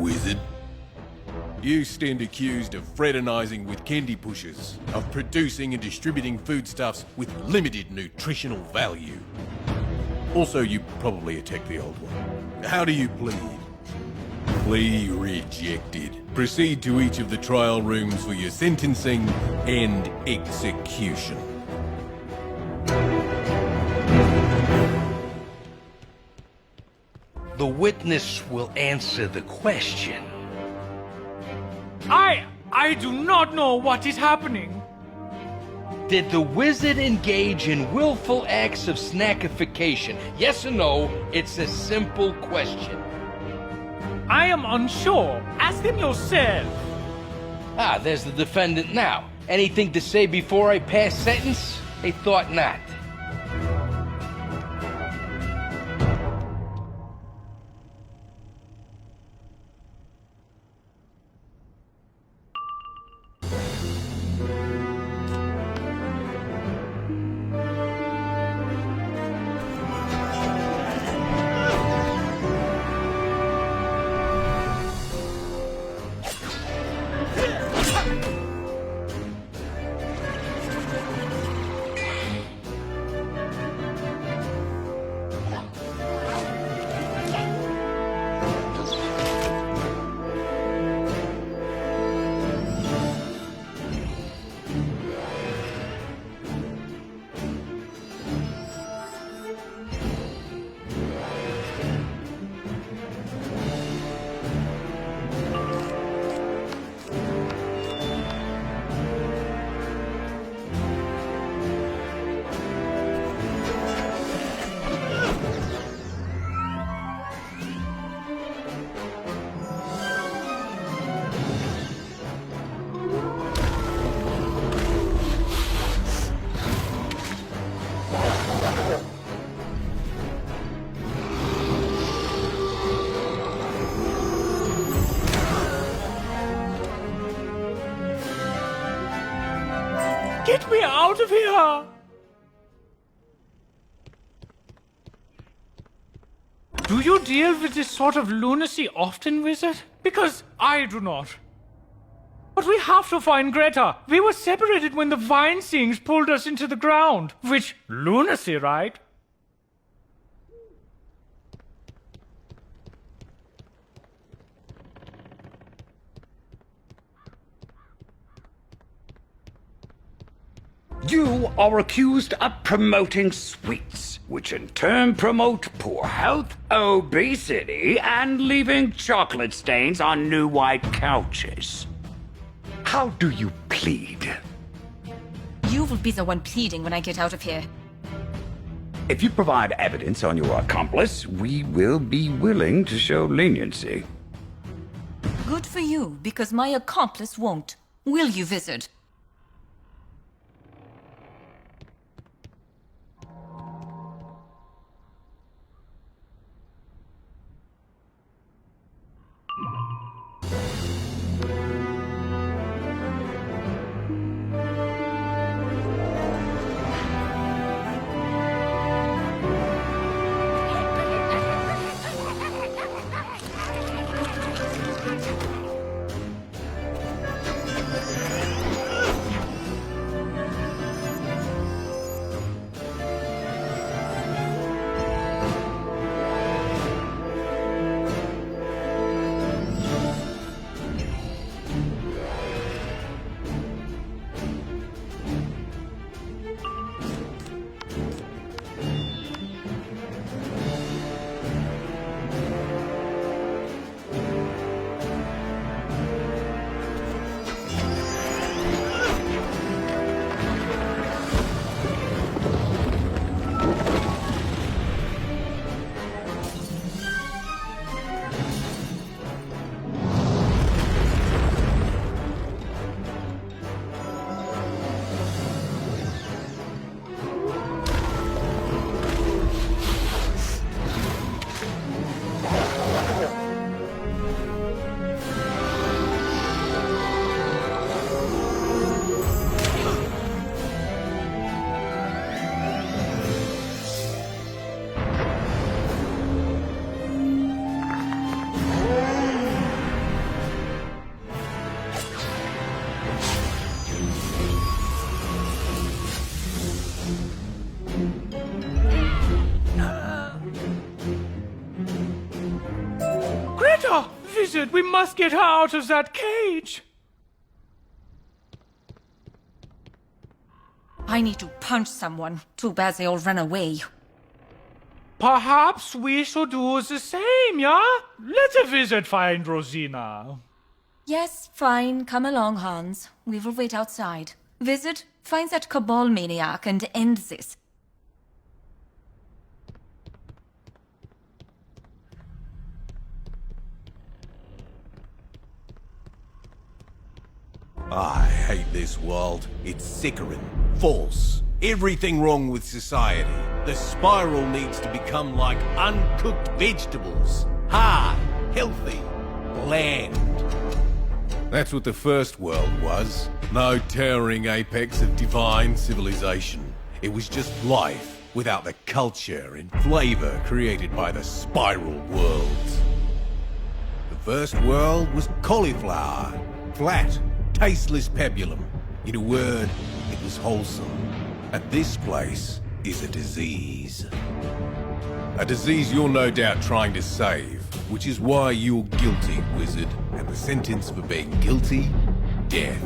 wizard. You stand accused of fraternizing with candy pushers, of producing and distributing foodstuffs with limited nutritional value. Also, you probably attacked the old one. How do you plead? Plea rejected. Proceed to each of the trial rooms for your sentencing and execution. The witness will answer the question. I do not know what is happening. Did the wizard engage in willful acts of snackification? Yes or no? It's a simple question. I am unsure. Ask him yourself. Ah, there's the defendant now. Anything to say before I pass sentence? They thought not. Get me out of here! Do you deal with this sort of lunacy often, wizard? Because I do not. But we have to find Greta. We were separated when the vine sings pulled us into the ground. Which, lunacy, right? You are accused of promoting sweets, which in turn promote poor health, obesity, and leaving chocolate stains on new white couches. How do you plead? You will be the one pleading when I get out of here. If you provide evidence on your accomplice, we will be willing to show leniency. Good for you, because my accomplice won't. Will you, wizard? Greta! Wizard, we must get her out of that cage! I need to punch someone. Too bad they all ran away. Perhaps we should do the same, yeah? Let the wizard find Rosina. Yes, fine. Come along, Hans. We will wait outside. Wizard, find that Cabal maniac and end this. I hate this world. It's sickering, false, everything wrong with society. The spiral needs to become like uncooked vegetables. Hard, healthy, bland. That's what the first world was. No towering apex of divine civilization. It was just life without the culture and flavor created by the spiral worlds. The first world was cauliflower, flat, tasteless pebulum. In a word, it was wholesome. And this place is a disease. A disease you're no doubt trying to save, which is why you're guilty, wizard. And the sentence for being guilty? Death.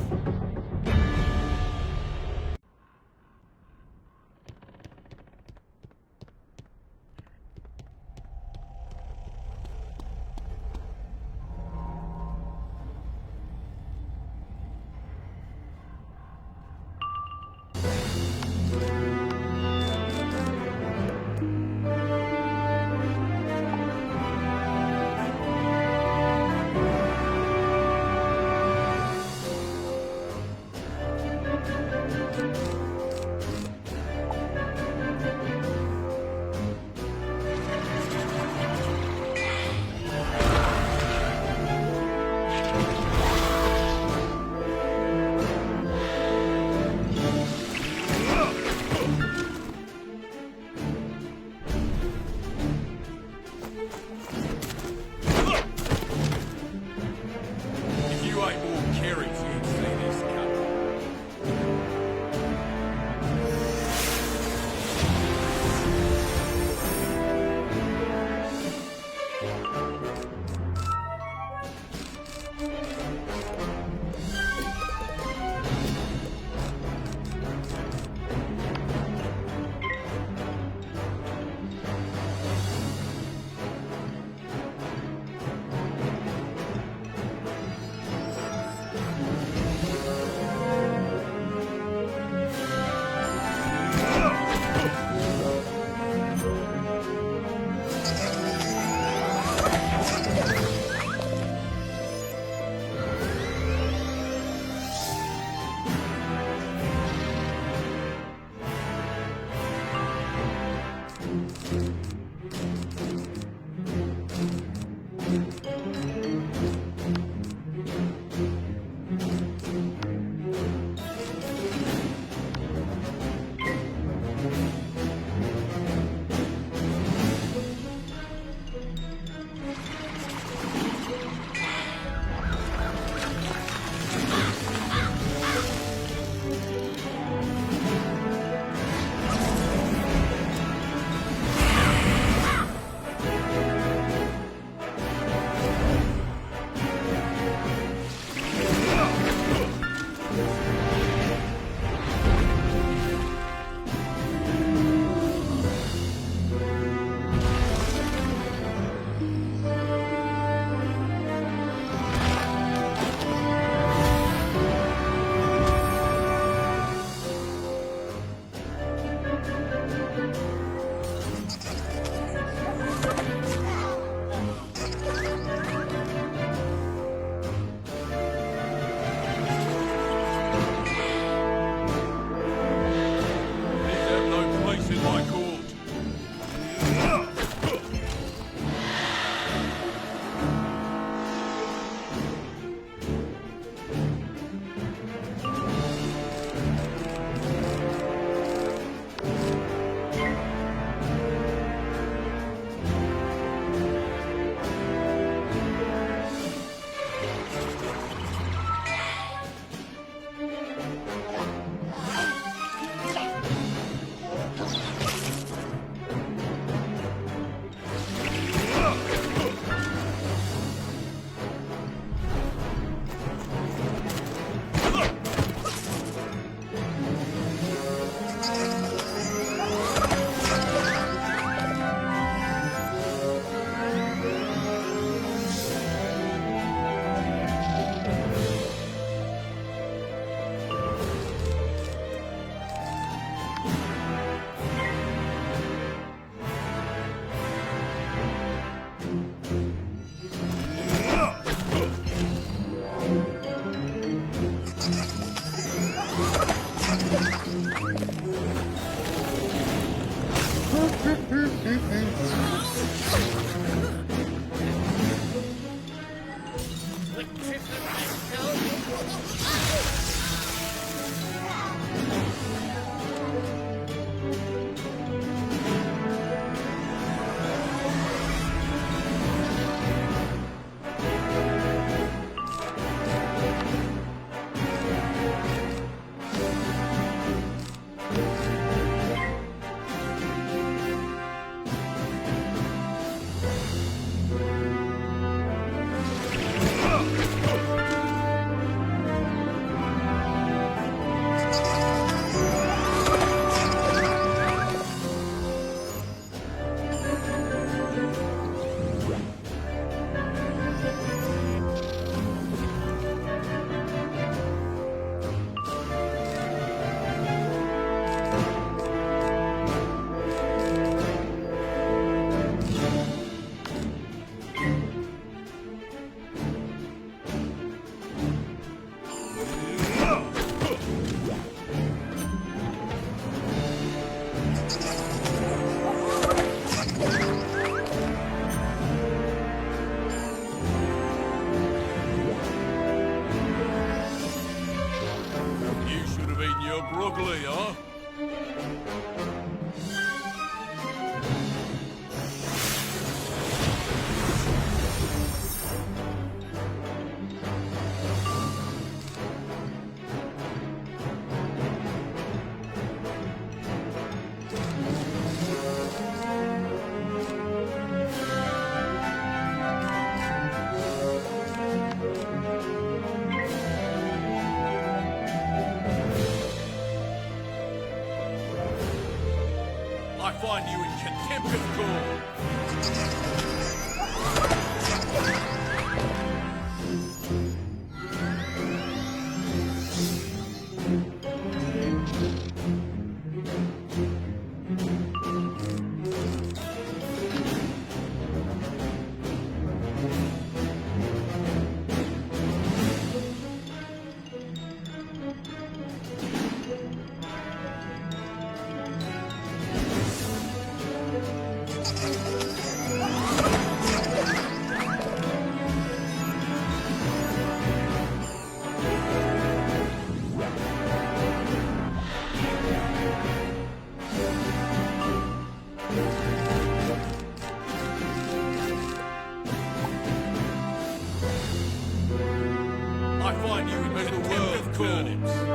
around you as the world turns.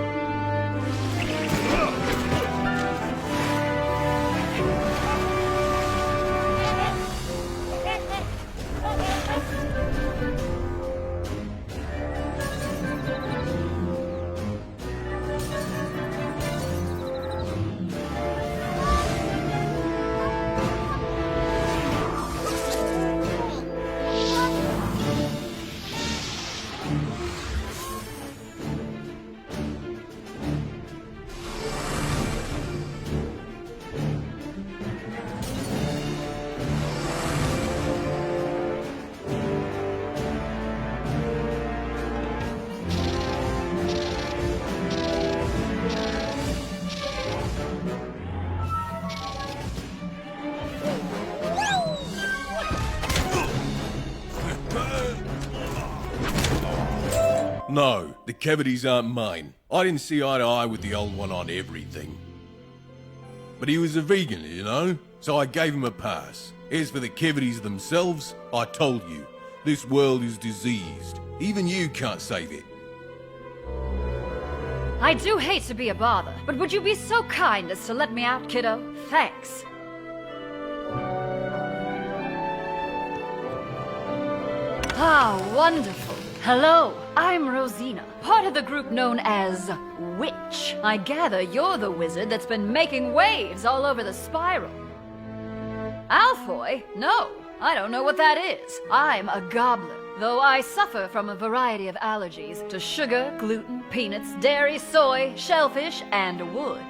No, the cavities aren't mine. I didn't see eye to eye with the old one on everything. But he was a vegan, you know, so I gave him a pass. As for the cavities themselves, I told you, this world is diseased. Even you can't save it. I do hate to be a bother, but would you be so kind as to let me out, kiddo? Thanks. Ah, wonderful. Hello, I'm Rosina, part of the group known as Witch. I gather you're the wizard that's been making waves all over the spiral. Alfoy? No, I don't know what that is. I'm a gobbler, though I suffer from a variety of allergies to sugar, gluten, peanuts, dairy, soy, shellfish, and wood.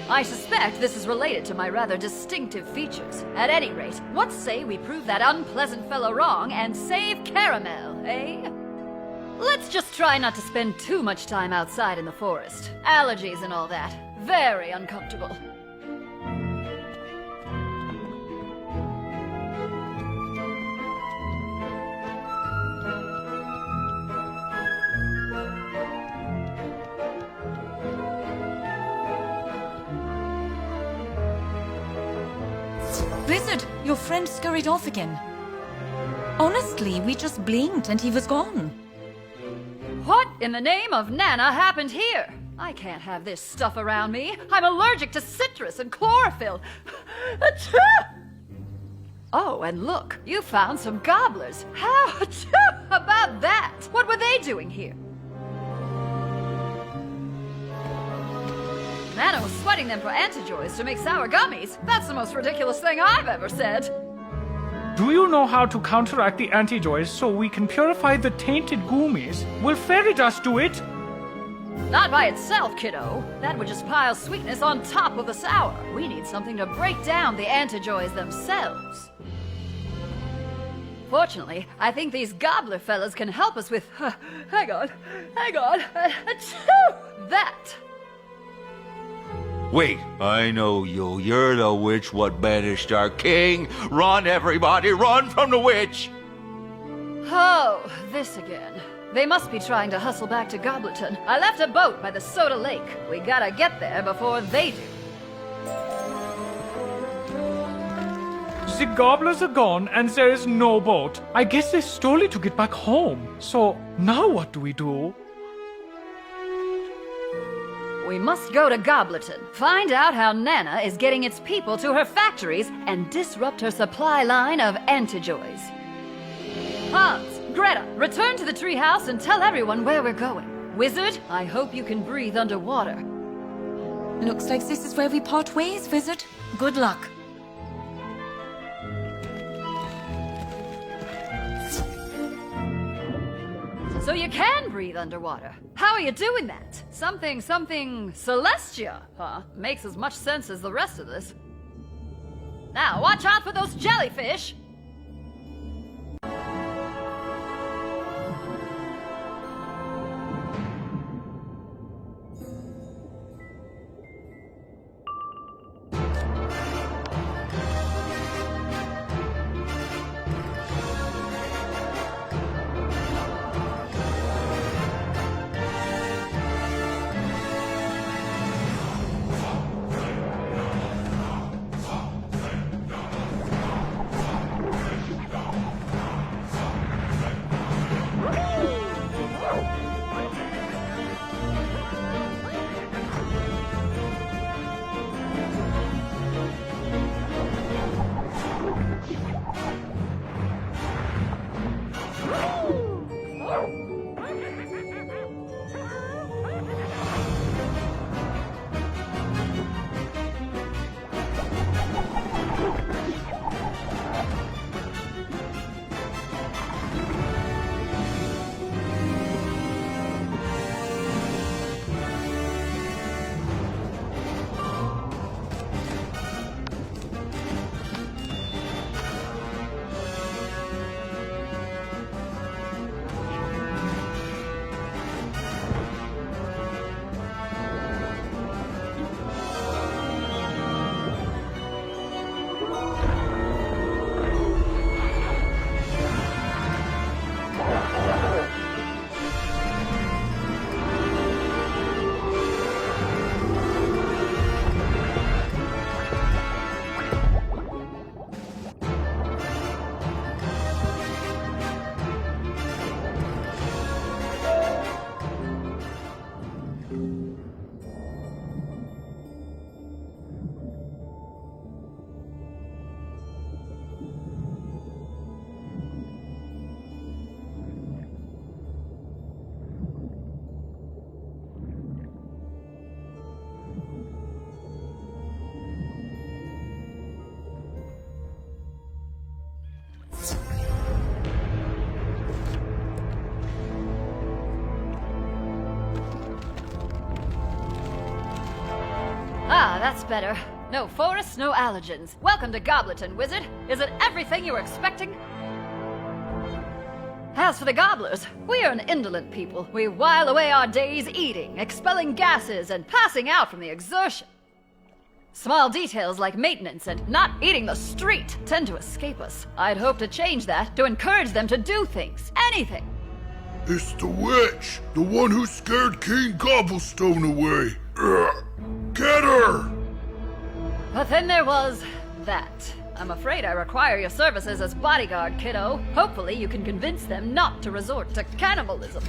I suspect this is related to my rather distinctive features. At any rate, what say we prove that unpleasant fellow wrong and save Caramel, eh? Let's just try not to spend too much time outside in the forest. Allergies and all that. Very uncomfortable. Wizard, your friend scurried off again. Honestly, we just blinked and he was gone. What in the name of Nana happened here? I can't have this stuff around me. I'm allergic to citrus and chlorophyll. Achoo! Oh, and look, you found some gobblers. How about that? What were they doing here? Nana was sweating them for antijoys to make sour gummies. That's the most ridiculous thing I've ever said. Do you know how to counteract the antijoys so we can purify the tainted goomies? Will fairy dust do it? Not by itself, kiddo. That would just pile sweetness on top of the sour. We need something to break down the antijoys themselves. Fortunately, I think these gobbler fellas can help us with... hang on. Achoo! That. Wait, I know you. You're the witch what banished our king. Run, everybody, run from the witch! Oh, this again. They must be trying to hustle back to Gobblerton. I left a boat by the Soda Lake. We gotta get there before they do. The gobblers are gone and there is no boat. I guess they stole it to get back home. So, now what do we do? We must go to Gobblerton, find out how Nana is getting its people to her factories, and disrupt her supply line of antijoys. Hans, Greta, return to the treehouse and tell everyone where we're going. Wizard, I hope you can breathe underwater. Looks like this is where we part ways, Wizard. Good luck. So you can breathe underwater. How are you doing that? Something Celestia, huh? Makes as much sense as the rest of this. Now, watch out for those jellyfish! Ah, that's better. No forests, no allergens. Welcome to Gobblerton, wizard. Is it everything you were expecting? As for the gobblers, we are an indolent people. We while away our days eating, expelling gases, and passing out from the exertion. Small details like maintenance and not eating the street tend to escape us. I'd hope to change that, to encourage them to do things, anything. It's the witch, the one who scared King Gobblestone away. Get her! But then there was that. I'm afraid I require your services as bodyguard, kiddo. Hopefully you can convince them not to resort to cannibalism.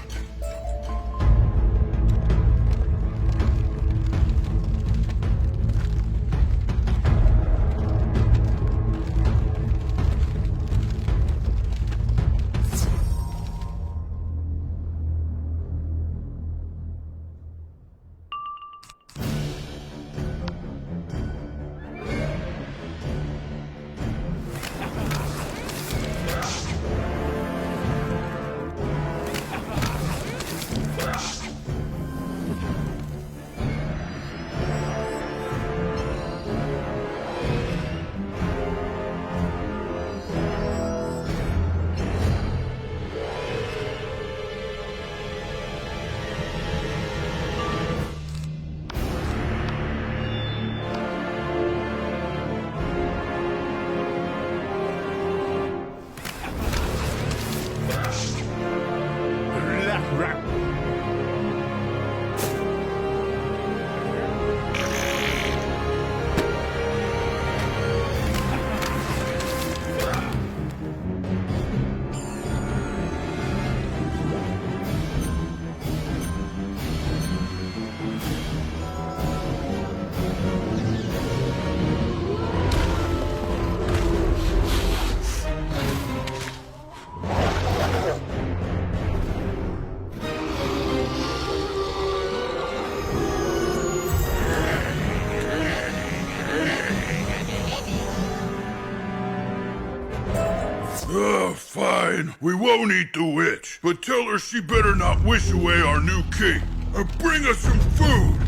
Fine. We won't eat the witch, but tell her she better not wish away our new king. And bring us some food.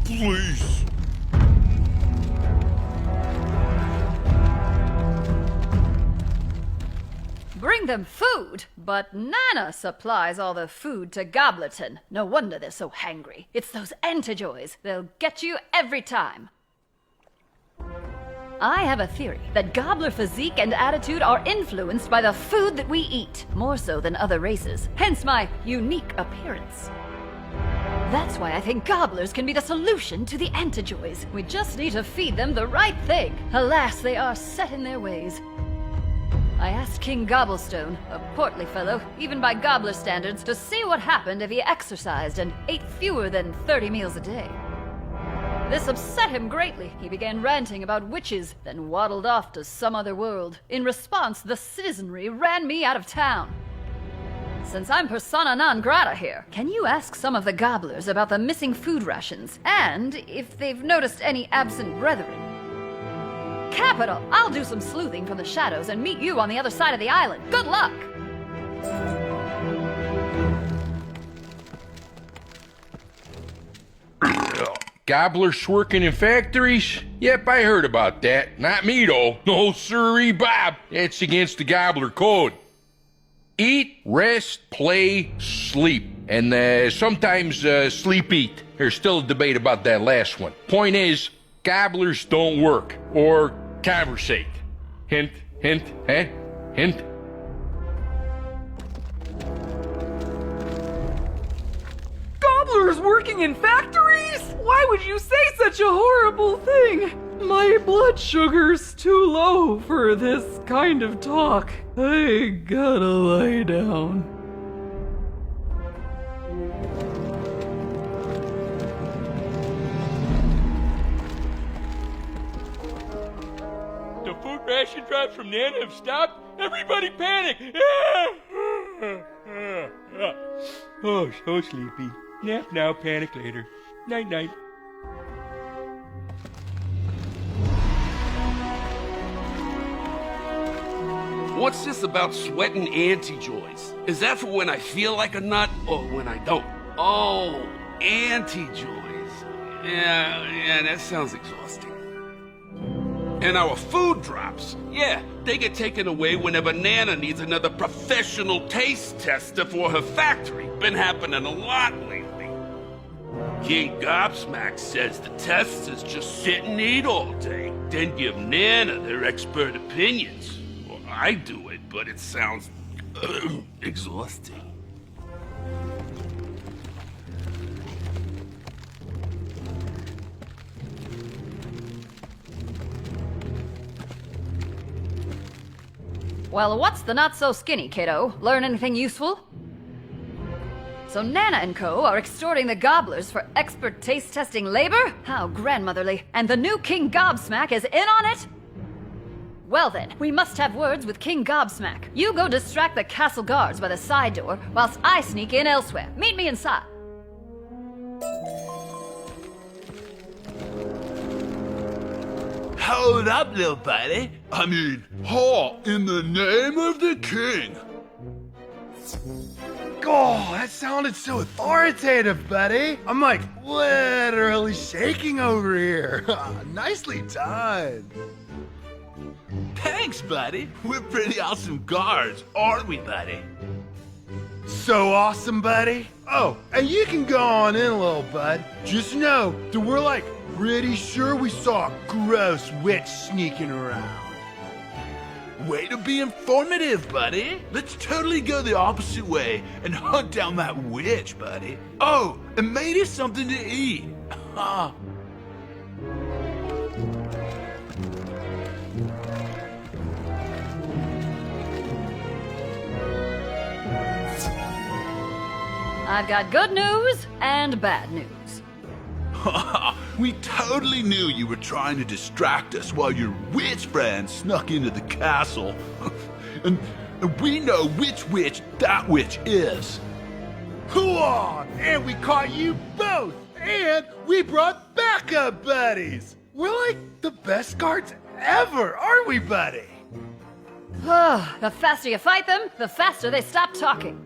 Please. Bring them food? But Nana supplies all the food to Gobblerton. No wonder they're so hangry. It's those antijoys. They'll get you every time. I have a theory that gobbler physique and attitude are influenced by the food that we eat, more so than other races, hence my unique appearance. That's why I think gobblers can be the solution to the antijoys. We just need to feed them the right thing. Alas, they are set in their ways. I asked King Gobblestone, a portly fellow, even by gobbler standards, to see what happened if he exercised and ate fewer than 30 meals a day. This upset him greatly. He began ranting about witches, then waddled off to some other world. In response, the citizenry ran me out of town. Since I'm persona non grata here, can you ask some of the gobblers about the missing food rations, and if they've noticed any absent brethren? Capital! I'll do some sleuthing from the shadows and meet you on the other side of the island. Good luck! Gobblers working in factories? Yep, I heard about that. Not me, though. No, sirree, Bob. That's against the Gobbler code. Eat, rest, play, sleep. And sometimes sleep eat. There's still a debate about that last one. Point is, gobblers don't work or conversate. Hint, hint, eh? Hint. Gobblers working in factories? Why would you say such a horrible thing? My blood sugar's too low for this kind of talk. I gotta lie down. The food ration drops from Nana have stopped. Everybody panic! Oh, so sleepy. Nap now, panic later. Night night. What's this about sweating anti-joys? Is that for when I feel like a nut or when I don't? Oh, anti-joys. Yeah, that sounds exhausting. And our food drops. Yeah, they get taken away whenever Nana needs another professional taste tester for her factory. Been happening a lot lately. King Gobsmack says the testers just sit and eat all day, then give Nana their expert opinions. Well, I do it, but it sounds exhausting. Well, what's the not so skinny, kiddo? Learn anything useful? So Nana and Co. are extorting the gobblers for expert taste-testing labor? How grandmotherly. And the new King Gobsmack is in on it? Well then, we must have words with King Gobsmack. You go distract the castle guards by the side door, whilst I sneak in elsewhere. Meet me inside. Hold up, little buddy. I mean, in the name of the king. Oh, that sounded so authoritative, buddy. I'm like literally shaking over here. Nicely done. Thanks, buddy. We're pretty awesome guards, aren't we, buddy? So awesome, buddy. Oh, and you can go on in, little bud. Just know that we're like pretty sure we saw a gross witch sneaking around. Way to be informative, buddy. Let's totally go the opposite way and hunt down that witch, buddy. Oh, and maybe something to eat. I've got good news and bad news. We totally knew you were trying to distract us while your witch friend snuck into the castle. and we know which witch that witch is. Hoo-ah! And we caught you both! And we brought backup buddies! We're like the best guards ever, aren't we, buddy? The faster you fight them, the faster they stop talking.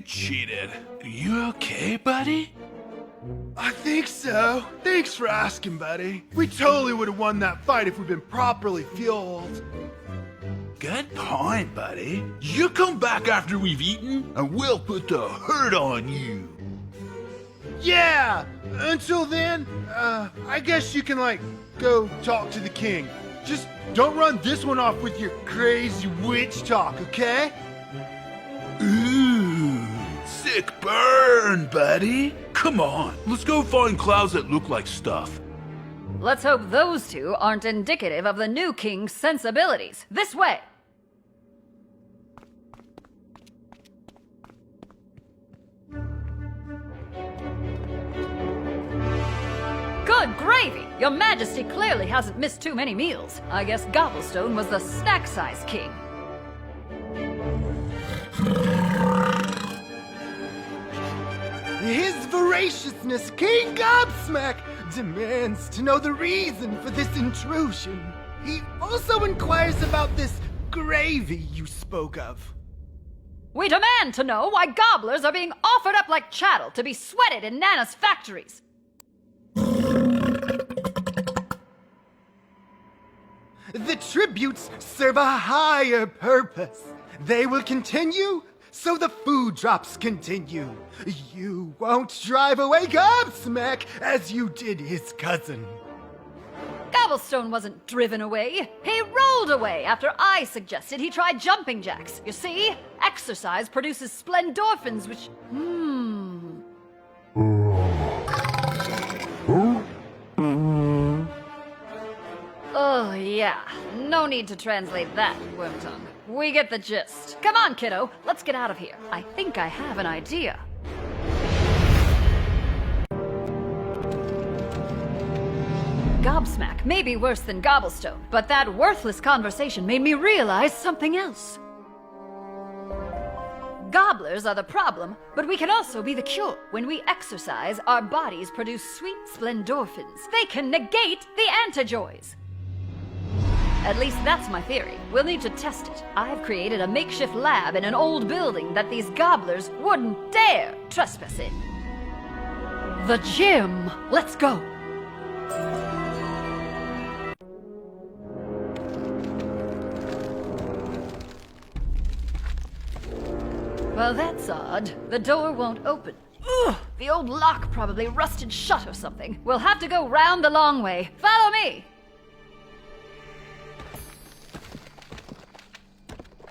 cheated. Are you okay, buddy? I think so. Thanks for asking, buddy. We totally would have won that fight if we'd been properly fueled. Good point, buddy. You come back after we've eaten, and we'll put the hurt on you. Yeah! Until then, I guess you can, go talk to the king. Just don't run this one off with your crazy witch talk, okay? Ooh, sick burn, buddy. Come on, let's go find clouds that look like stuff. Let's hope those two aren't indicative of the new king's sensibilities. This way! Good gravy! Your Majesty clearly hasn't missed too many meals. I guess Gobblerton was the snack-size king. His voraciousness, King Gobsmack, demands to know the reason for this intrusion. He also inquires about this gravy you spoke of. We demand to know why gobblers are being offered up like chattel to be sweated in Nana's factories. The tributes serve a higher purpose. They will continue, so the food drops continue. You won't drive away Gobsmack as you did his cousin. Gobblerton wasn't driven away. He rolled away after I suggested he try jumping jacks. You see, exercise produces splendorphins, which... Oh, yeah. No need to translate that, Wormtongue. We get the gist. Come on, kiddo. Let's get out of here. I think I have an idea. Gobsmack may be worse than Gobblestone, but that worthless conversation made me realize something else. Gobblers are the problem, but we can also be the cure. When we exercise, our bodies produce sweet splendorphins. They can negate the antijoys. At least that's my theory. We'll need to test it. I've created a makeshift lab in an old building that these gobblers wouldn't dare trespass in. The gym. Let's go. Well, that's odd. The door won't open. Ugh! The old lock probably rusted shut or something. We'll have to go round the long way. Follow me!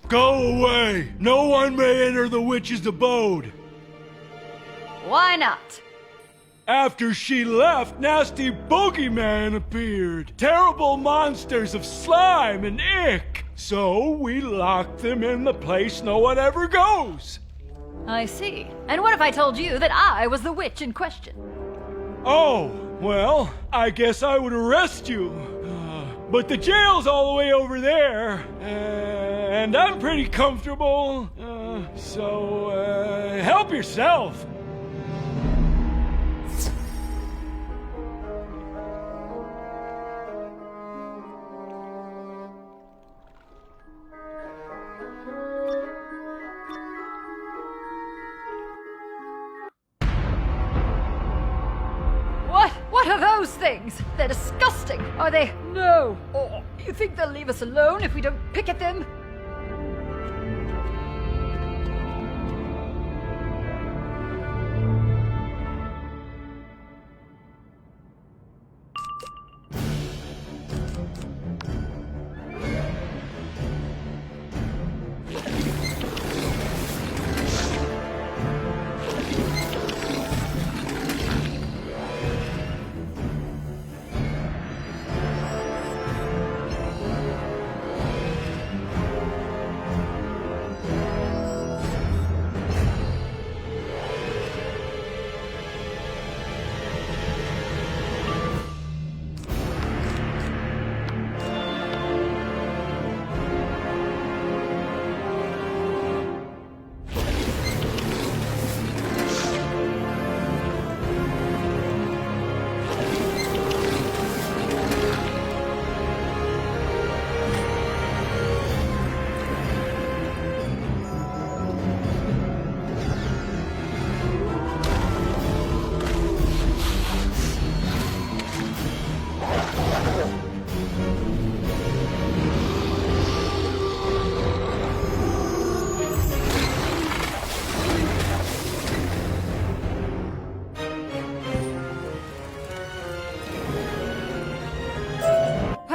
Go away! No one may enter the witch's abode! Why not? After she left, nasty boogeyman appeared. Terrible monsters of slime and ick. So we locked them in the place no one ever goes. I see. And what if I told you that I was the witch in question? Oh, well, I guess I would arrest you. But the jail's all the way over there. And I'm pretty comfortable. So help yourself. What are those things? They're disgusting. Are they? No. Oh, you think they'll leave us alone if we don't pick at them?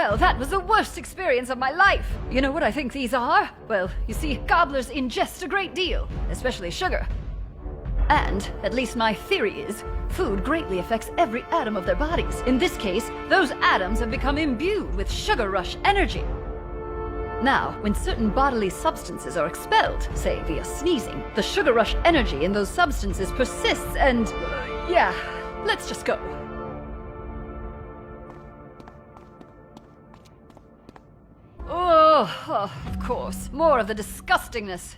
Well, that was the worst experience of my life. You know what I think these are? Well, you see, gobblers ingest a great deal, especially sugar. And, at least my theory is, food greatly affects every atom of their bodies. In this case, those atoms have become imbued with sugar rush energy. Now, when certain bodily substances are expelled, say via sneezing, the sugar rush energy in those substances persists and... yeah, let's just go. Oh, of course, more of the disgustingness.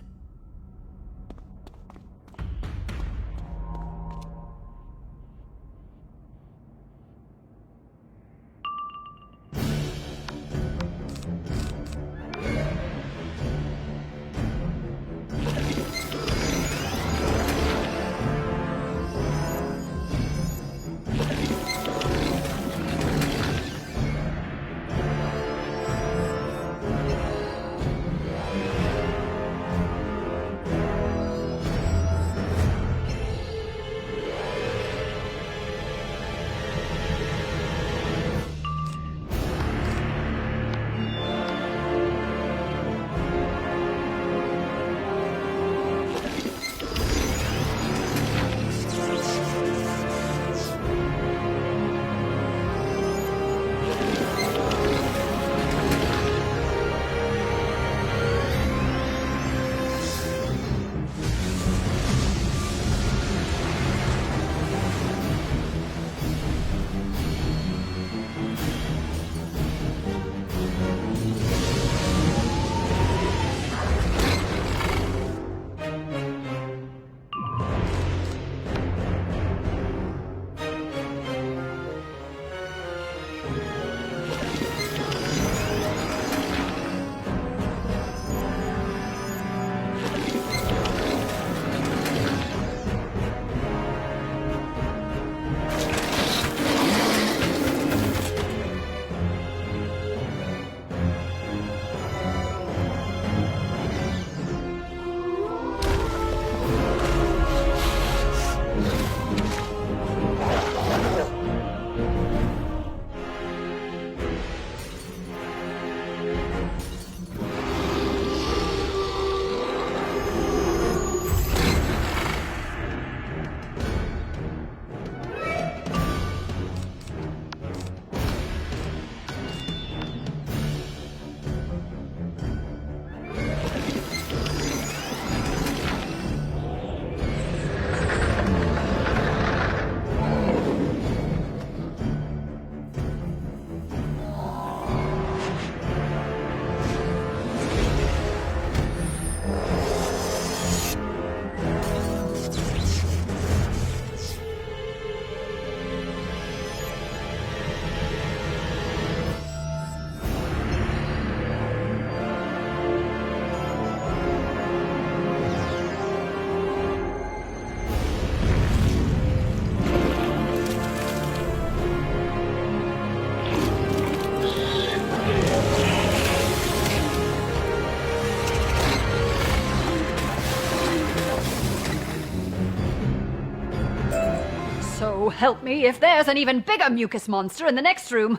So help me if there's an even bigger mucus monster in the next room.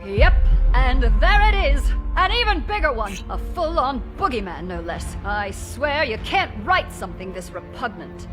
Yep, and there it is! An even bigger one! A full-on boogeyman, no less. I swear you can't write something this repugnant.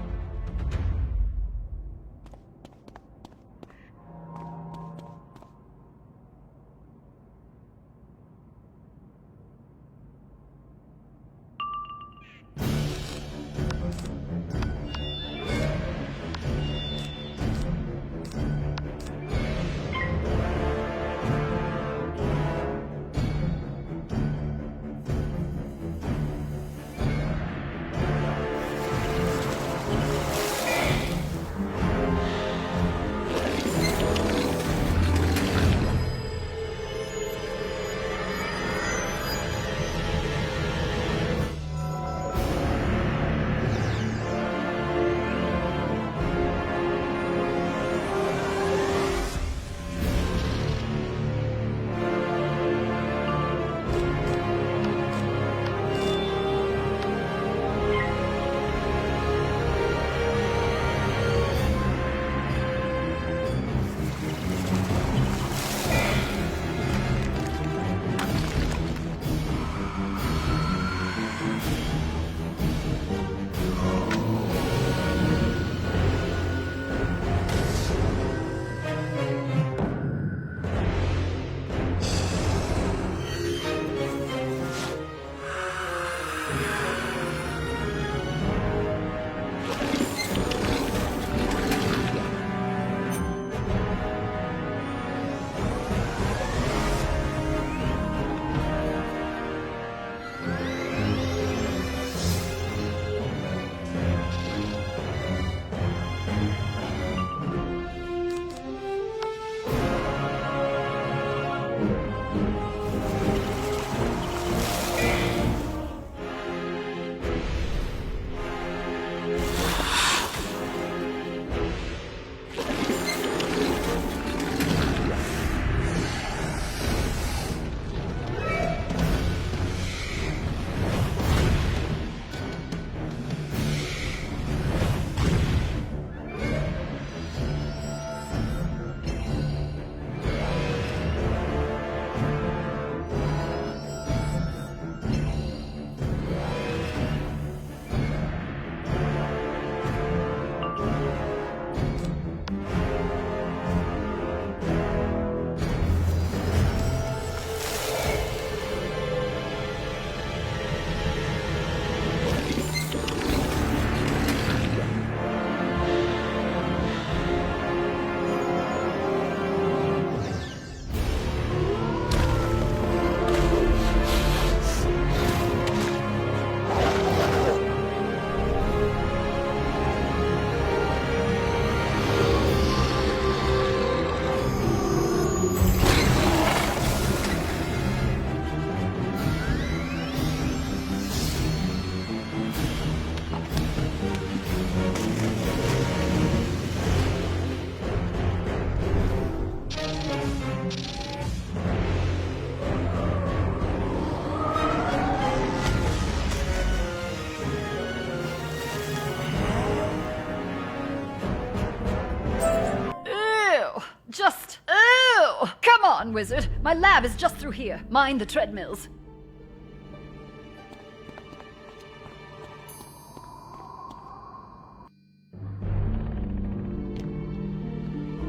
on, wizard. My lab is just through here. Mind the treadmills.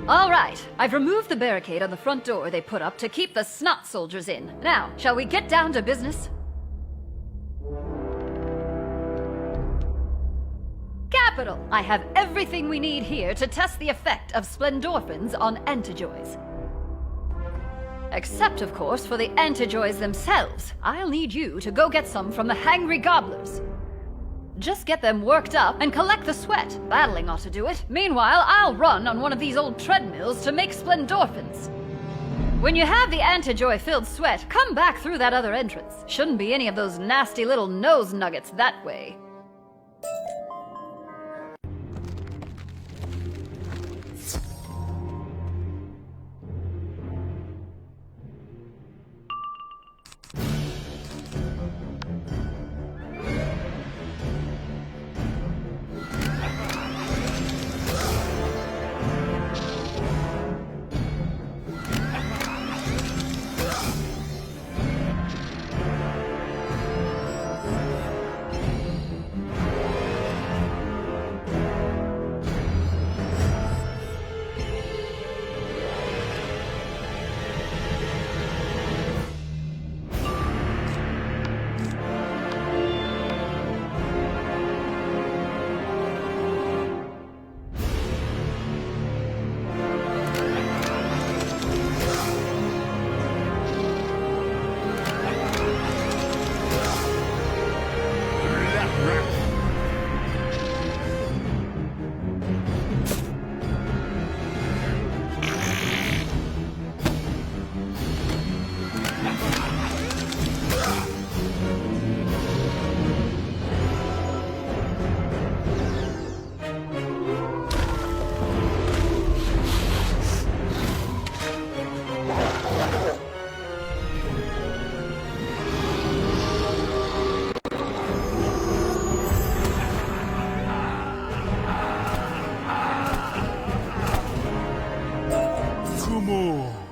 All right, I've removed the barricade on the front door they put up to keep the snot soldiers in. Now, shall we get down to business? Capital! I have everything we need here to test the effect of splendorphins on antijoys. Except, of course, for the antijoys themselves. I'll need you to go get some from the hangry gobblers. Just get them worked up and collect the sweat. Battling ought to do it. Meanwhile, I'll run on one of these old treadmills to make splendorphins. When you have the antijoy-filled sweat, come back through that other entrance. Shouldn't be any of those nasty little nose nuggets that way.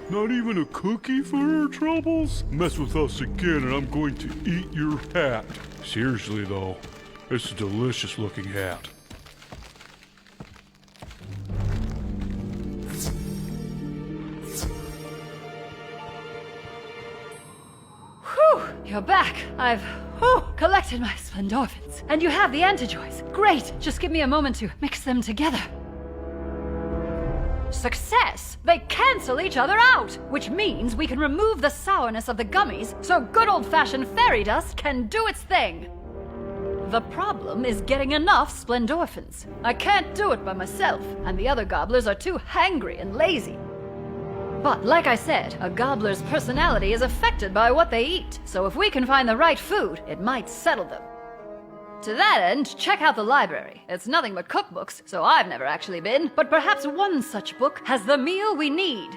Not even a cookie for our troubles? Mess with us again and I'm going to eat your hat. Seriously though, it's a delicious looking hat. Whew! You're back. I've collected my splendorphins. And you have the antijoys. Great! Just give me a moment to mix them together. Success! They cancel each other out! Which means we can remove the sourness of the gummies so good old-fashioned fairy dust can do its thing. The problem is getting enough splendorphins. I can't do it by myself, and the other gobblers are too hangry and lazy. But like I said, a gobbler's personality is affected by what they eat, so if we can find the right food, it might settle them. To that end, check out the library. It's nothing but cookbooks, so I've never actually been, but perhaps one such book has the meal we need.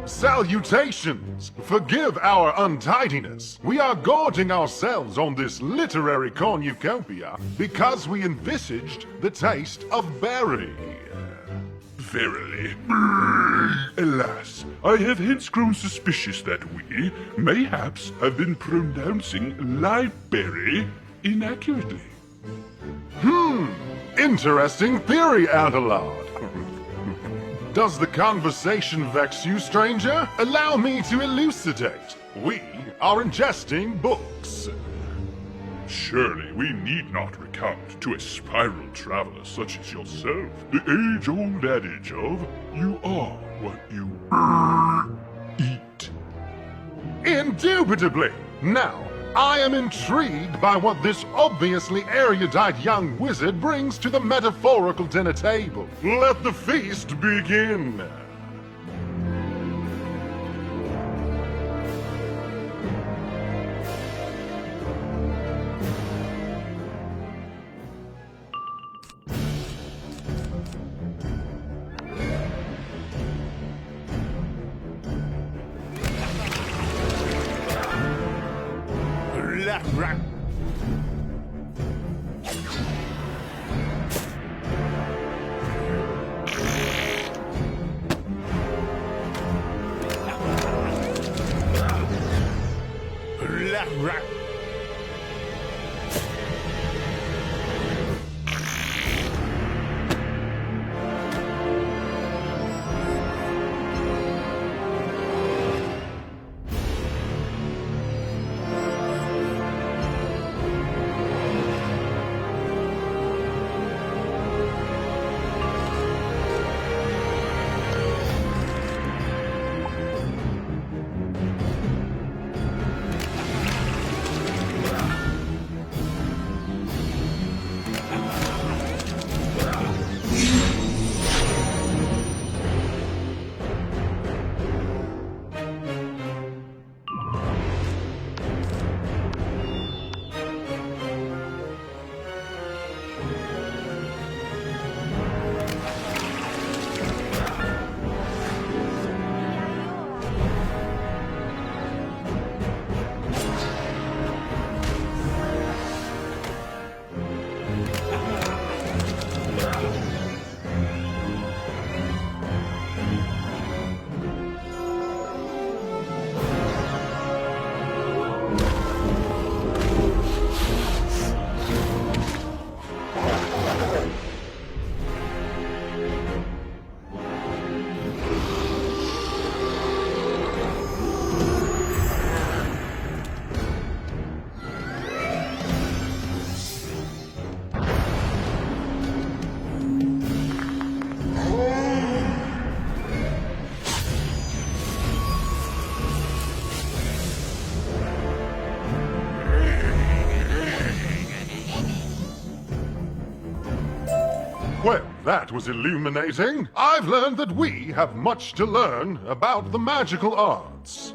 Salutations! Forgive our untidiness. We are gorging ourselves on this literary cornucopia because we envisaged the taste of berry. Verily. Alas, I have hence grown suspicious that we, mayhaps, have been pronouncing library inaccurately. Interesting theory, Adelard. Does the conversation vex you, stranger? Allow me to elucidate. We are ingesting books. Surely we need not recount to a spiral traveler such as yourself the age-old adage of, you are what you eat. Indubitably. Now, I am intrigued by what this obviously erudite young wizard brings to the metaphorical dinner table. Let the feast begin. Well, that was illuminating. I've learned that we have much to learn about the magical arts.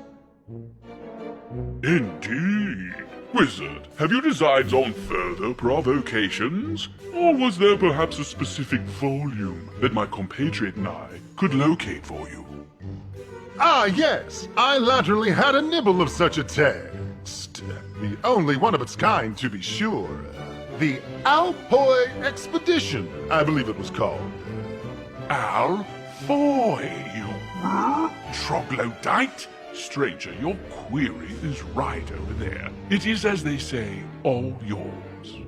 Indeed. Wizard, have you designs on further provocations? Or was there perhaps a specific volume that my compatriot and I could locate for you? Ah, yes. I latterly had a nibble of such a text. The only one of its kind, to be sure. The Alpoi Expedition, I believe it was called. Alfoy, you troglodyte? Stranger, your query is right over there. It is, as they say, all yours.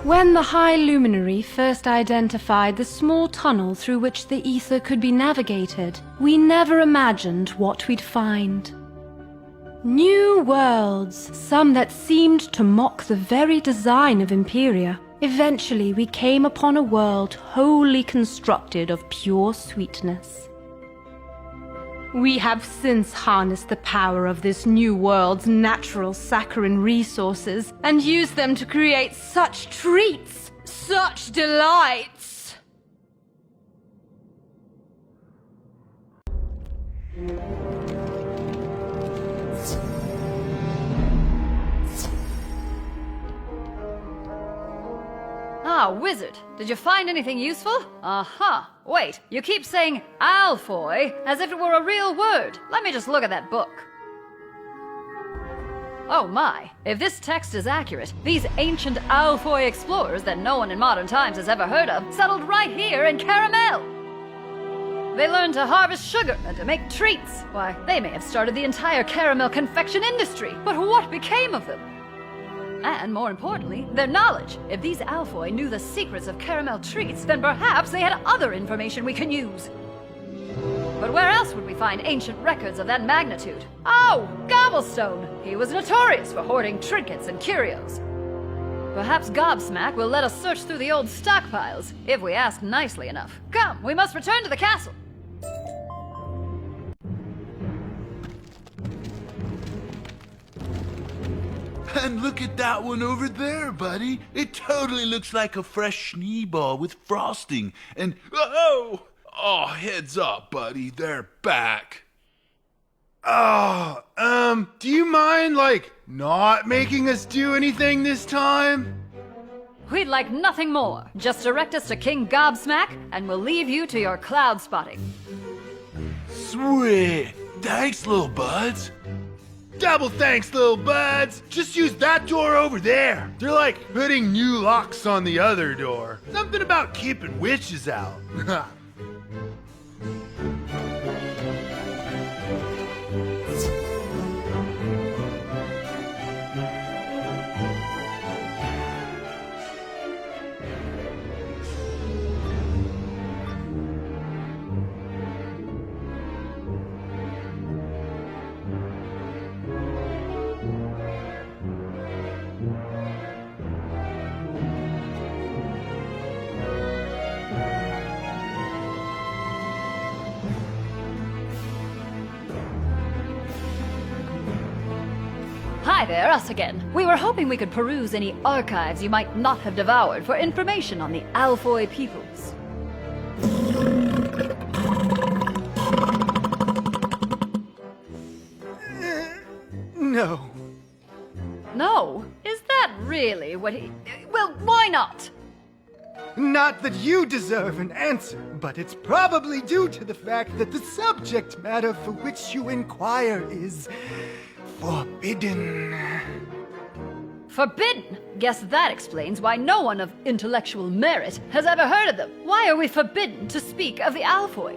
When the High Luminary first identified the small tunnel through which the ether could be navigated, we never imagined what we'd find. New worlds, some that seemed to mock the very design of Imperia. Eventually, we came upon a world wholly constructed of pure sweetness. We have since harnessed the power of this new world's natural saccharine resources and used them to create such treats, such delights. Ah, wizard, did you find anything useful? Aha. Wait, you keep saying Alfoy as if it were a real word. Let me just look at that book. Oh my, if this text is accurate, these ancient Alfoy explorers that no one in modern times has ever heard of settled right here in Caramel. They learned to harvest sugar and to make treats. Why, they may have started the entire caramel confection industry, but what became of them? And more importantly, their knowledge. If these Alfoy knew the secrets of caramel treats, then perhaps they had other information we can use. But where else would we find ancient records of that magnitude? Oh, Gobblestone! He was notorious for hoarding trinkets and curios. Perhaps Gobsmack will let us search through the old stockpiles, if we ask nicely enough. Come, we must return to the castle. And look at that one over there, buddy. It totally looks like a fresh Schneeball with frosting. And, oh, heads up, buddy. They're back. Oh, do you mind, not making us do anything this time? We'd like nothing more. Just direct us to King Gobsmack, and we'll leave you to your cloud spotting. Sweet. thanks, little buds. Double thanks, little buds. Just use that door over there. They're like putting new locks on the other door. Something about keeping witches out. Hi there, us again. We were hoping we could peruse any archives you might not have devoured for information on the Alfoy peoples. No. No? Is that really what he... Well, why not? Not that you deserve an answer, but it's probably due to the fact that the subject matter for which you inquire is forbidden. Forbidden? Guess that explains why no one of intellectual merit has ever heard of them. Why are we forbidden to speak of the Alfoy?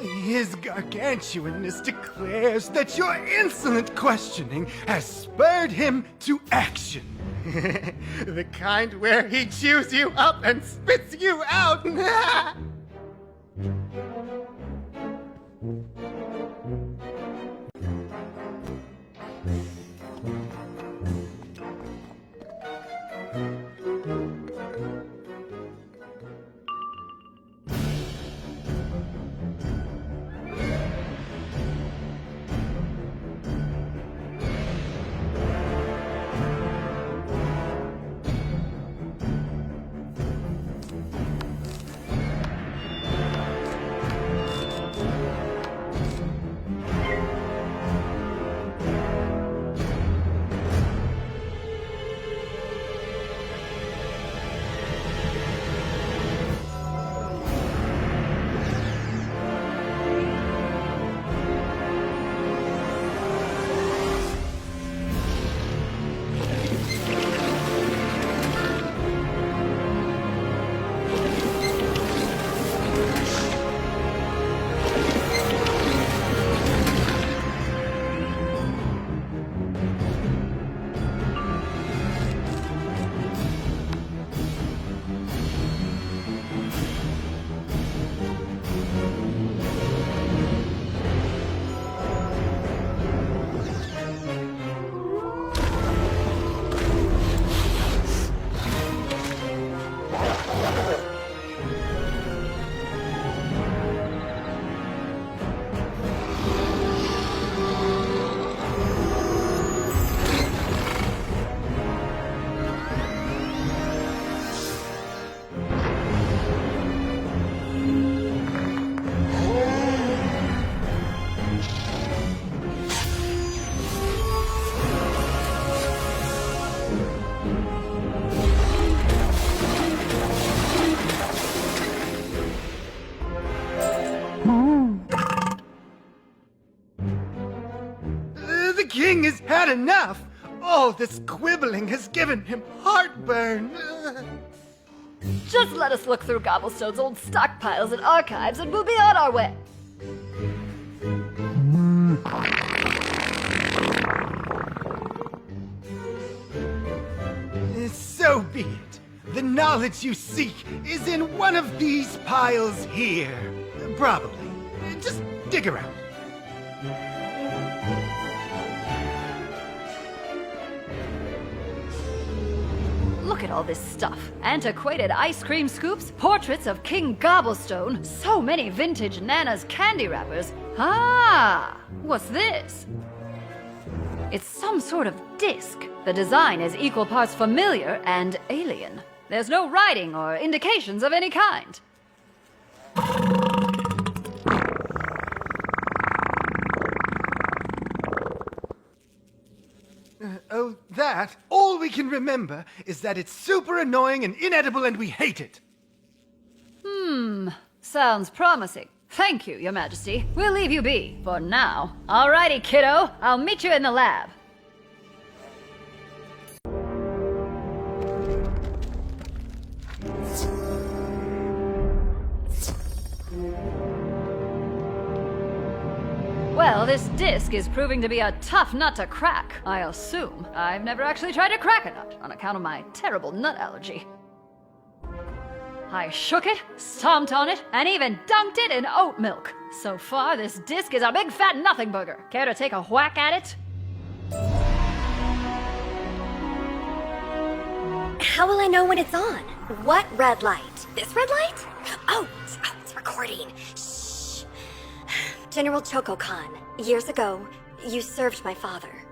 His gargantuanness declares that your insolent questioning has spurred him to action. The kind where he chews you up and spits you out. The king has had enough. All this quibbling has given him heartburn. Just let us look through Gobblestone's old stockpiles and archives and we'll be on our way. So be it. The knowledge you seek is in one of these piles here. Probably. Just dig around. Look at all this stuff. Antiquated ice cream scoops, portraits of King Gobblestone, so many vintage Nana's candy wrappers. Ah, what's this? It's some sort of disc. The design is equal parts familiar and alien. There's no writing or indications of any kind. That, all we can remember is that it's super annoying and inedible and we hate it. Sounds promising. Thank you, Your Majesty. We'll leave you be for now. Alrighty, kiddo. I'll meet you in the lab. Well, this disc is proving to be a tough nut to crack, I assume. I've never actually tried to crack a nut on account of my terrible nut allergy. I shook it, stomped on it, and even dunked it in oat milk. So far, this disc is a big fat nothing burger. Care to take a whack at it? How will I know when it's on? What red light? This red light? Oh, it's recording. Shh. General Choco Khan, years ago, you served my father.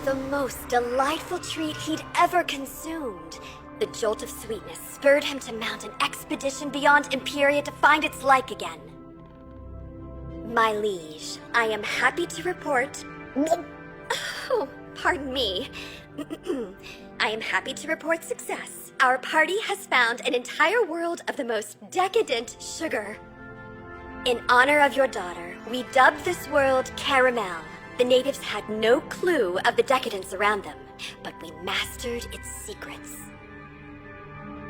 The most delightful treat he'd ever consumed. The jolt of sweetness spurred him to mount an expedition beyond Imperia to find its like again. My liege, I am happy to report... Oh, pardon me. I am happy to report success. Our party has found an entire world of the most decadent sugar. In honor of your daughter, we dubbed this world Caramel. The natives had no clue of the decadence around them, but we mastered its secrets.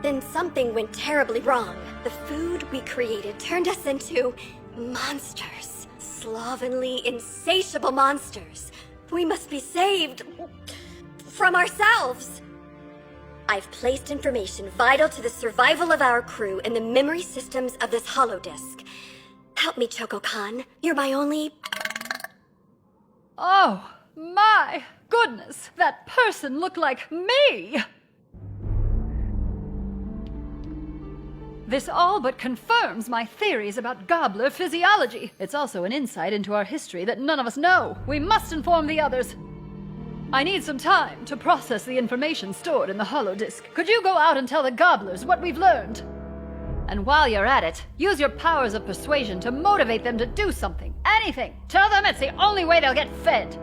Then something went terribly wrong. The food we created turned us into monsters. Slovenly, insatiable monsters. We must be saved from ourselves. I've placed information vital to the survival of our crew in the memory systems of this holodisk. Help me, Choco Khan. You're my only... Oh, my goodness. That person looked like me. This all but confirms my theories about gobbler physiology. It's also an insight into our history that none of us know. We must inform the others. I need some time to process the information stored in the holodisk. Could you go out and tell the gobblers what we've learned? And while you're at it, use your powers of persuasion to motivate them to do something. Anything. Tell them it's the only way they'll get fed.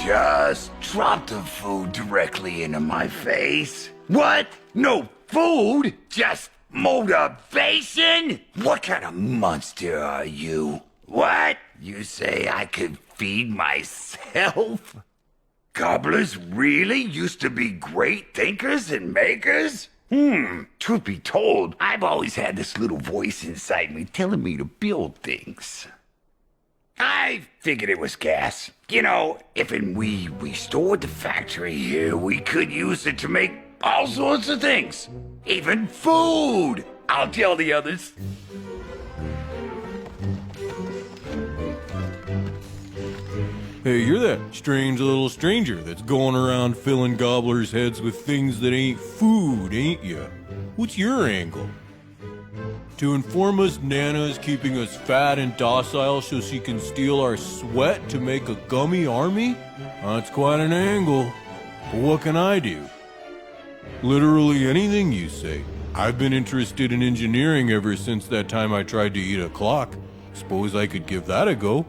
Just drop the food directly into my face. What? No food? Just motivation? What kind of monster are you? What? You say I could feed myself? Gobblers really used to be great thinkers and makers? Truth be told, I've always had this little voice inside me telling me to build things. I figured it was gas. You know, if and we restored the factory here, we could use it to make all sorts of things. Even food. I'll tell the others. Hey, you're that strange little stranger that's going around filling gobblers' heads with things that ain't food, ain't ya? What's your angle? To inform us Nana's keeping us fat and docile so she can steal our sweat to make a gummy army? That's quite an angle. But what can I do? Literally anything you say. I've been interested in engineering ever since that time I tried to eat a clock. Suppose I could give that a go.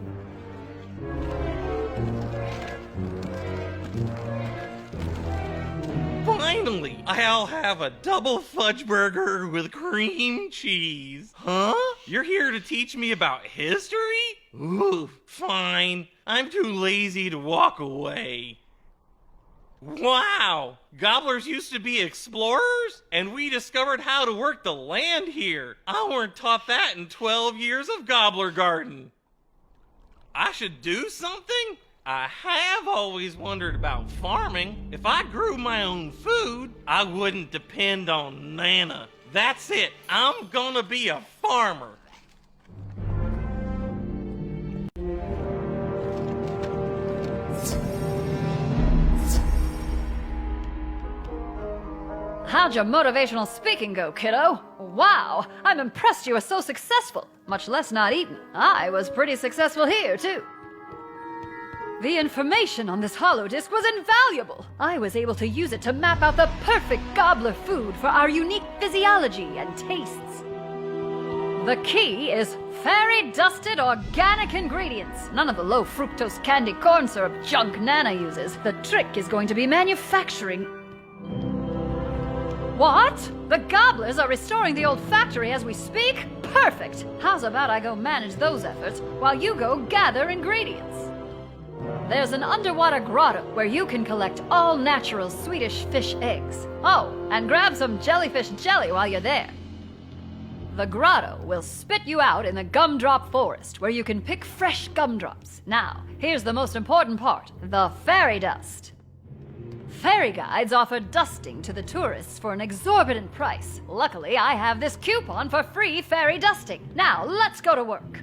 Finally, I'll have a double fudge burger with cream cheese. Huh? You're here to teach me about history? Ooh, fine. I'm too lazy to walk away. Wow! Gobblers used to be explorers, and we discovered how to work the land here. I weren't taught that in 12 years of Gobbler Garden. I should do something? I have always wondered about farming. If I grew my own food, I wouldn't depend on Nana. That's it. I'm gonna be a farmer. How'd your motivational speaking go, kiddo? Wow, I'm impressed you were so successful, much less not eaten. I was pretty successful here, too. The information on this holodisk was invaluable. I was able to use it to map out the perfect gobbler food for our unique physiology and tastes. The key is fairy-dusted organic ingredients. None of the low-fructose candy corn syrup junk Nana uses. The trick is going to be manufacturing... What? The Gobblers are restoring the old factory as we speak? Perfect! How's about I go manage those efforts while you go gather ingredients? There's an underwater grotto where you can collect all natural Swedish fish eggs. Oh, and grab some jellyfish jelly while you're there. The grotto will spit you out in the gumdrop forest where you can pick fresh gumdrops. Now, here's the most important part, the fairy dust. Fairy guides offer dusting to the tourists for an exorbitant price. Luckily, I have this coupon for free fairy dusting. Now, let's go to work.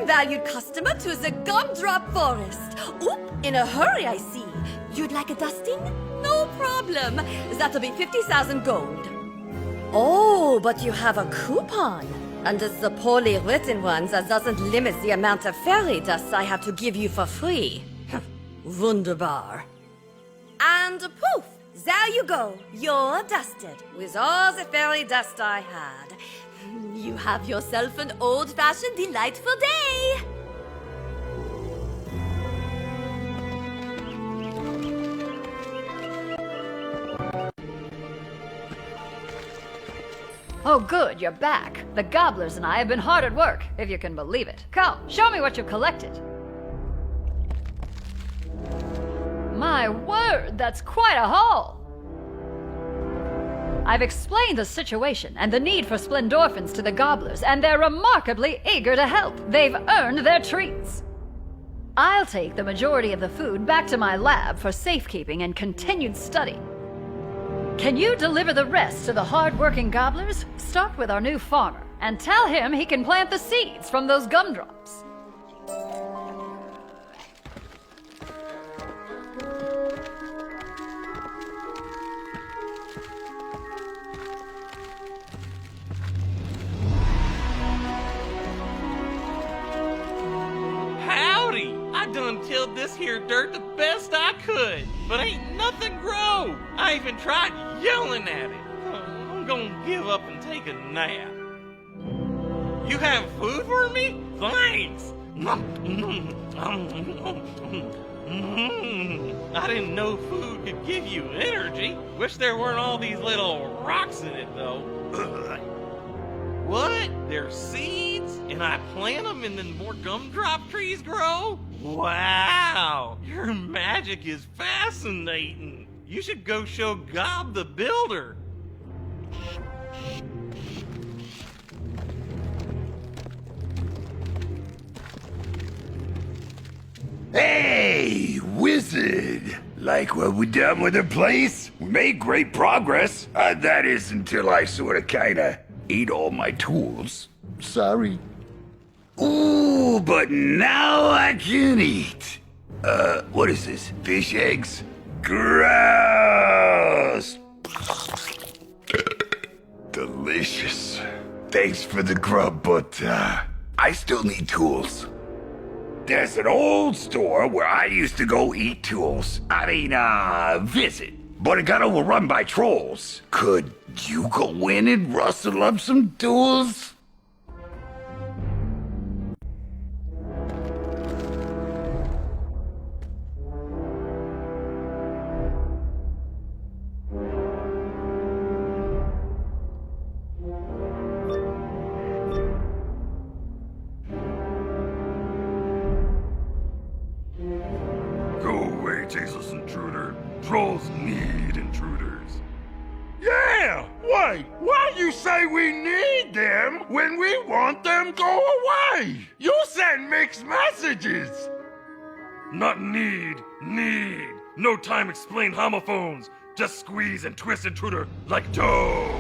Welcome, valued customer, to the Gumdrop Forest. Oop, in a hurry, I see. You'd like a dusting? No problem. That'll be 50,000 gold. Oh, but you have a coupon. And it's the poorly written one that doesn't limit the amount of fairy dust I have to give you for free. Wunderbar. And poof, there you go. You're dusted with all the fairy dust I had. You have yourself an old-fashioned, delightful day. Oh, good, you're back. The gobblers and I have been hard at work, if you can believe it. Come, show me what you collected. My word, that's quite a haul. I've explained the situation and the need for splendorphins to the gobblers, and they're remarkably eager to help. They've earned their treats. I'll take the majority of the food back to my lab for safekeeping and continued study. Can you deliver the rest to the hard-working gobblers? Start with our new farmer, and tell him he can plant the seeds from those gumdrops. Howdy! I done tilled this here dirt the best I could, but ain't nothing grow. I even tried yelling at it. I'm gonna give up and take a nap. You have food for me? Thanks! I didn't know food could give you energy. Wish there weren't all these little rocks in it, though. What? They're seeds? And I plant them and then more gumdrop trees grow? Wow! Your magic is fascinating. You should go show Gob the Builder. Hey, wizard! Like what we done with the place? We made great progress. That is until I sorta kinda ate all my tools. Sorry. Ooh, but now I can eat. What is this? Fish eggs? Gross! Delicious. Thanks for the grub, but, I still need tools. There's an old store where I used to go eat tools. Visit. But it got overrun by trolls. Could you go in and rustle up some tools? tasteless intruder. Trolls need intruders. Yeah! Wait, why you say we need them when we want them go away? You send mixed messages! Not need. No time explain homophones. Just squeeze and twist intruder like dough.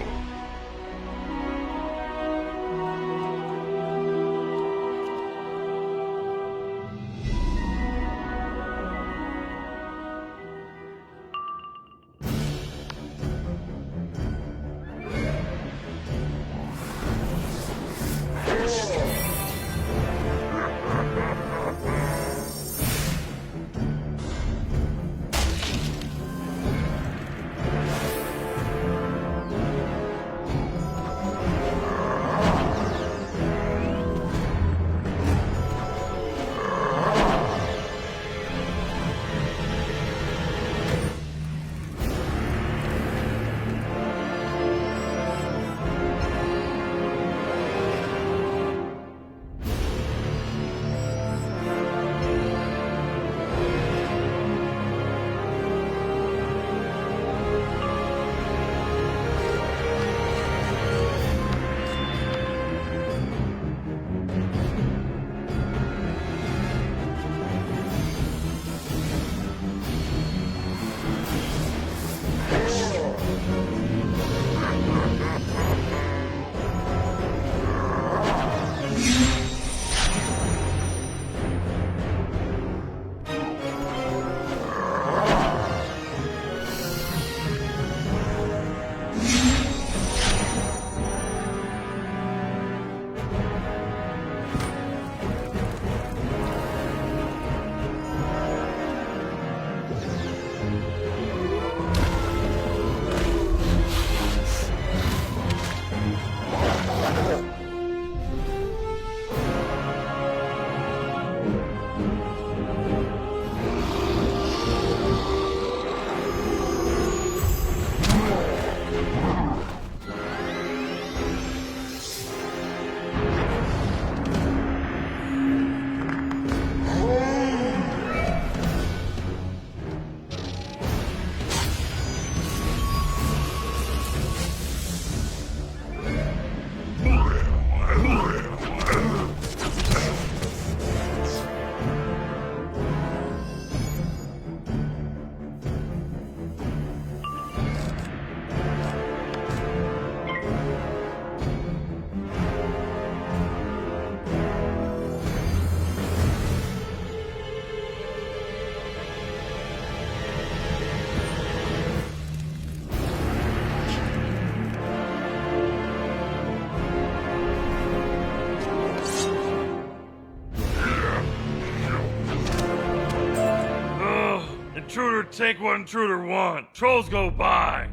intruder, take what intruder want. Trolls go by.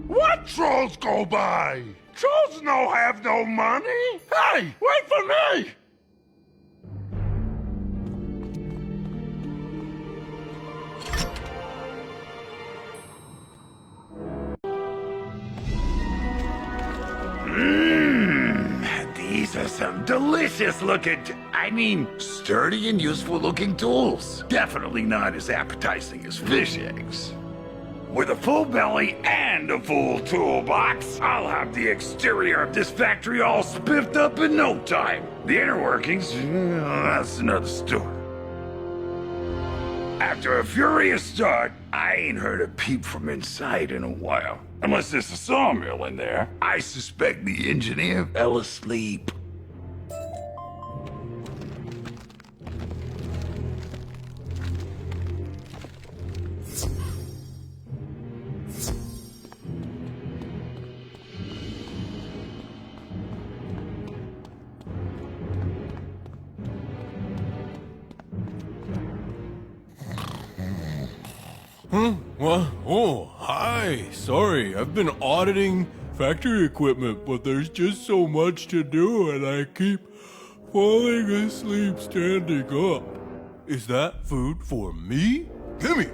What trolls go by? Trolls no have no money. Hey, wait for me! These are some delicious looking, sturdy and useful looking tools. Definitely not as appetizing as fish eggs. With a full belly and a full toolbox, I'll have the exterior of this factory all spiffed up in no time. The inner workings, that's another story. After a furious start, I ain't heard a peep from inside in a while. Unless there's a sawmill in there. I suspect the engineer fell asleep. What? Oh, hi. Sorry, I've been auditing factory equipment, but there's just so much to do and I keep falling asleep standing up. Is that food for me? Gimme!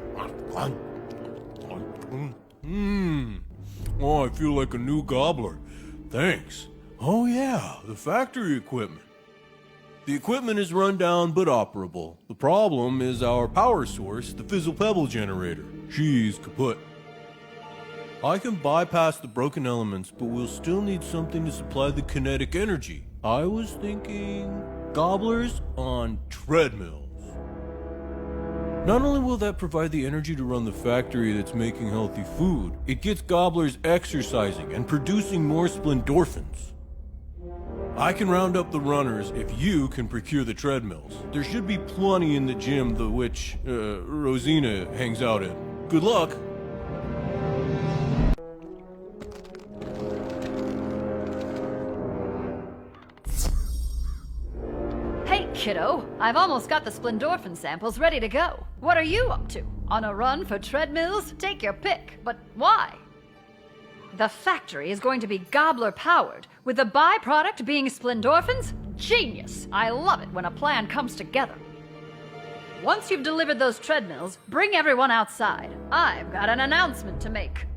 Oh, I feel like a new gobbler. Thanks. Oh yeah, the factory equipment. The equipment is run down but operable. The problem is our power source, the Fizzle Pebble generator. She's kaput. I can bypass the broken elements, but we'll still need something to supply the kinetic energy. I was thinking gobblers on treadmills. Not only will that provide the energy to run the factory that's making healthy food, it gets gobblers exercising and producing more splendorphins. I can round up the runners if you can procure the treadmills. There should be plenty in the gym which Rosina hangs out in. Good luck! Hey, kiddo. I've almost got the splendorphin samples ready to go. What are you up to? On a run for treadmills? Take your pick. But why? The factory is going to be gobbler-powered, with the byproduct being splendorphins? Genius! I love it when a plan comes together. Once you've delivered those treadmills, bring everyone outside. I've got an announcement to make.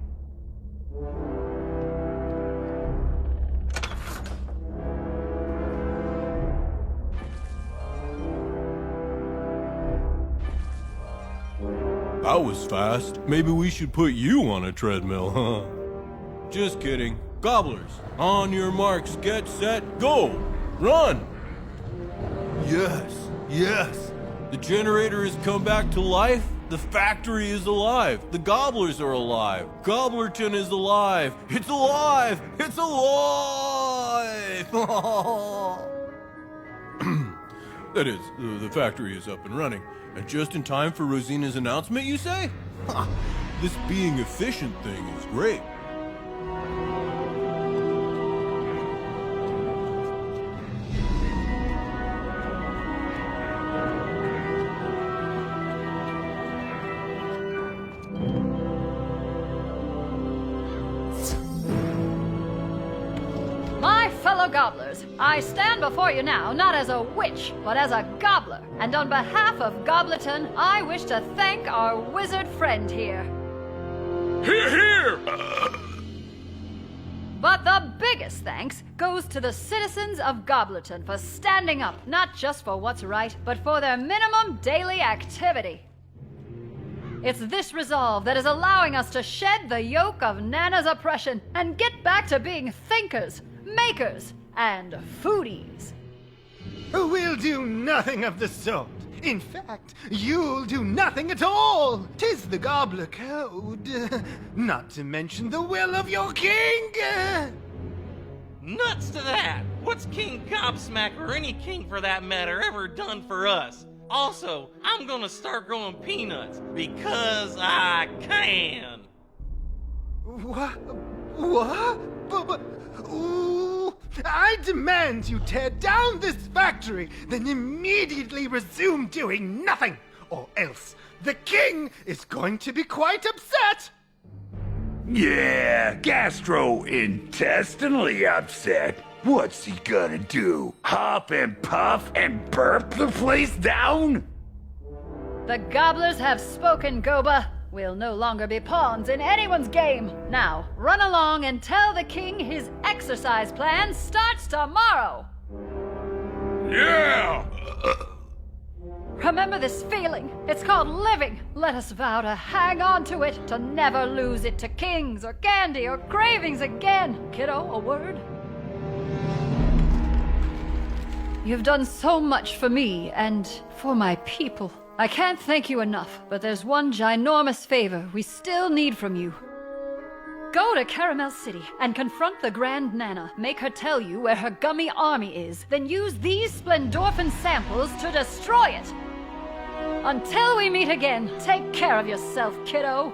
That was fast. Maybe we should put you on a treadmill, huh? Just kidding. Gobblers, on your marks, get set, go! Run! Yes, yes. The generator has come back to life. The factory is alive. The gobblers are alive. Gobblerton is alive. It's alive! It's alive! That is, the factory is up and running. And just in time for Rosina's announcement, you say? This being efficient thing is great. Gobblers, I stand before you now not as a witch, but as a gobbler. And on behalf of Gobblerton, I wish to thank our wizard friend here. Hear, hear! But the biggest thanks goes to the citizens of Gobblerton for standing up, not just for what's right, but for their minimum daily activity. It's this resolve that is allowing us to shed the yoke of Nana's oppression and get back to being thinkers, makers, and foodies. We'll do nothing of the sort. In fact, you'll do nothing at all. 'Tis the Gobbler Code. Not to mention the will of your king. Nuts to that! What's King Gobsmack, or any king for that matter, ever done for us? Also, I'm gonna start growing peanuts, because I can! What? But, ooh, I demand you tear down this factory, then immediately resume doing nothing, or else the king is going to be quite upset. Yeah, gastrointestinally upset. What's he gonna do? Huff and puff and burp the place down? The gobblers have spoken, Goba. We'll no longer be pawns in anyone's game. Now, run along and tell the king his exercise plan starts tomorrow. Yeah! Remember this feeling. It's called living. Let us vow to hang on to it, to never lose it to kings or candy or cravings again. Kiddo, a word? You've done so much for me and for my people. I can't thank you enough, but there's one ginormous favor we still need from you. Go to Caramel City and confront the Grand Nana. Make her tell you where her gummy army is. Then use these Splendorphin samples to destroy it. Until we meet again, take care of yourself, kiddo.